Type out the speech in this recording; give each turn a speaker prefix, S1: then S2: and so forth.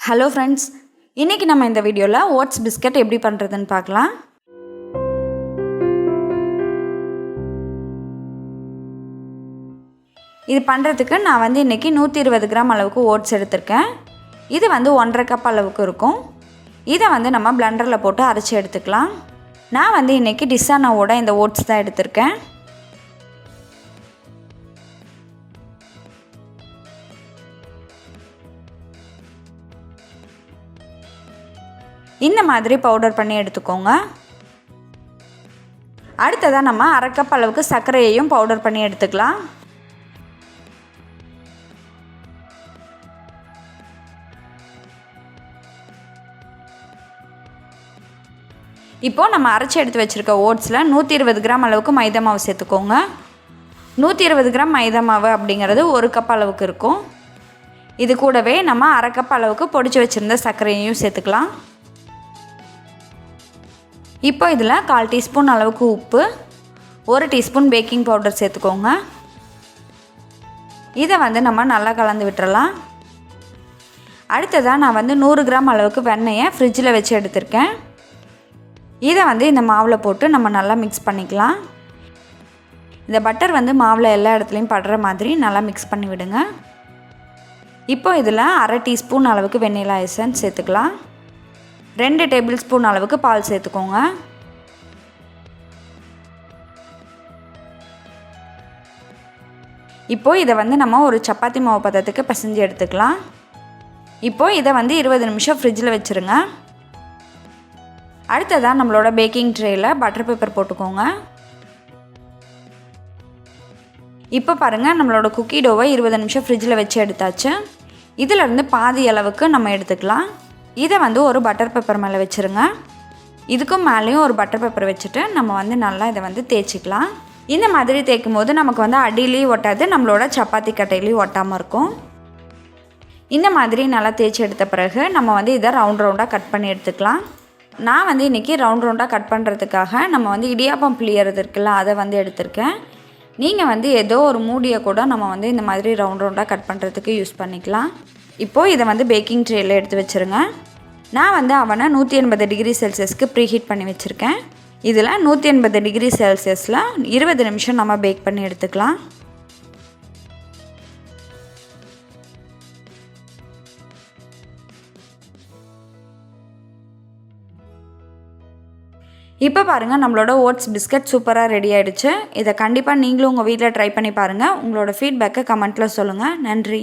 S1: Hello friends, இன்றைக்கி நம்ம இந்த வீடியோவில் ஓட்ஸ் பிஸ்கட் எப்படி பண்ணுறதுன்னு பார்க்கலாம். இது பண்ணுறதுக்கு நான் வந்து இன்றைக்கி 120 கிராம் அளவுக்கு ஓட்ஸ் எடுத்திருக்கேன். இது வந்து 1.5 கப் அளவுக்கு இருக்கும். இதை வந்து நம்ம பிளெண்டரில் போட்டு அரைச்சி எடுத்துக்கலாம். நான் வந்து இன்றைக்கி டிசானாவோட இந்த ஓட்ஸ் தான் எடுத்திருக்கேன். இந்த மாதிரி பவுடர் பண்ணி எடுத்துக்கோங்க. அடுத்ததாக நம்ம 1/2 கப் அளவுக்கு சர்க்கரையையும் பவுடர் பண்ணி எடுத்துக்கலாம். இப்போது நம்ம அரைச்சி எடுத்து வச்சுருக்க ஓட்ஸில் 120 கிராம் அளவுக்கு மைதா மாவு சேர்த்துக்கோங்க. 120 கிராம் மைதா மாவு அப்படிங்கிறது 1 கப் அளவுக்கு இருக்கும். இது கூடவே நம்ம 1/2 கப் அளவுக்கு பொடிச்சு வச்சுருந்த சர்க்கரையையும் சேர்த்துக்கலாம். இப்போ இதில் 1/4 டீஸ்பூன் அளவுக்கு உப்பு, 1 டீஸ்பூன் பேக்கிங் பவுடர் சேர்த்துக்கோங்க. இதை வந்து நம்ம நல்லா கலந்து விட்டுறலாம். அடுத்ததாக நான் வந்து 100 கிராம் அளவுக்கு வெண்ணெயை ஃப்ரிட்ஜில் வச்சு எடுத்திருக்கேன். இதை வந்து இந்த மாவில் போட்டு நம்ம நல்லா மிக்ஸ் பண்ணிக்கலாம். இந்த பட்டர் வந்து மாவில் எல்லா இடத்துலையும் படுற மாதிரி நல்லா மிக்ஸ் பண்ணி விடுங்க. இப்போ இதில் 1/2 டீஸ்பூன் அளவுக்கு வெண்ணிலா எசன்ஸ் சேர்த்துக்கலாம். 2 டேபிள் ஸ்பூன் அளவுக்கு பால் சேர்த்துக்கோங்க. இப்போது இதை வந்து நம்ம ஒரு சப்பாத்தி மாவு பதத்துக்கு பிசைஞ்சு எடுத்துக்கலாம். இப்போது இதை வந்து 20 நிமிஷம் ஃப்ரிட்ஜில் வச்சுருங்க. அடுத்ததாக நம்மளோட பேக்கிங் ட்ரேயில் பட்டர் பேப்பர் போட்டுக்கோங்க. இப்போ பாருங்கள், நம்மளோட குக்கி டோவை 20 நிமிஷம் ஃப்ரிட்ஜில் வச்சு எடுத்தாச்சு. இதிலேருந்து பாதி அளவுக்கு நம்ம எடுத்துக்கலாம். இதை வந்து ஒரு பட்டர் பேப்பர் மேலே வச்சுருங்க. இதுக்கும் மேலேயும் ஒரு பட்டர் பேப்பர் வச்சுட்டு நம்ம வந்து நல்லா இதை வந்து தேய்ச்சிக்கலாம். இந்த மாதிரி தேய்க்கும் போது நமக்கு வந்து அடியிலையும் ஒட்டாது, நம்மளோட சப்பாத்தி கட்டையிலையும் ஒட்டாமல் இருக்கும். இந்த மாதிரி நல்லா தேய்ச்சி எடுத்த பிறகு நம்ம வந்து இதை ரவுண்டாக கட் பண்ணி எடுத்துக்கலாம். நான் வந்து இன்றைக்கி ரவுண்டாக கட் பண்ணுறதுக்காக நம்ம வந்து இடியாப்பம் புளியறது இருக்குல்ல, அதை வந்து எடுத்திருக்கேன். நீங்கள் வந்து ஏதோ ஒரு மூடியை கூட நம்ம வந்து இந்த மாதிரி ரவுண்டாக கட் பண்ணுறதுக்கு யூஸ் பண்ணிக்கலாம். இப்போது இதை வந்து பேக்கிங் ட்ரேயில் எடுத்து வச்சுருங்க. நான் வந்து அவனை 180 டிகிரி செல்சியஸ்க்கு ப்ரீஹீட் பண்ணி வச்சுருக்கேன். இதில் 180 டிகிரி செல்சியஸில் 20 நிமிஷம் நம்ம பேக் பண்ணி எடுத்துக்கலாம். இப்போ பாருங்கள், நம்மளோட ஓட்ஸ் பிஸ்கட் சூப்பராக ரெடி ஆகிடுச்சு. இதை கண்டிப்பாக நீங்களும் உங்கள் வீட்டில் ட்ரை பண்ணி பாருங்கள். உங்களோட ஃபீட்பேக்கை கமெண்ட்டில் சொல்லுங்கள். நன்றி.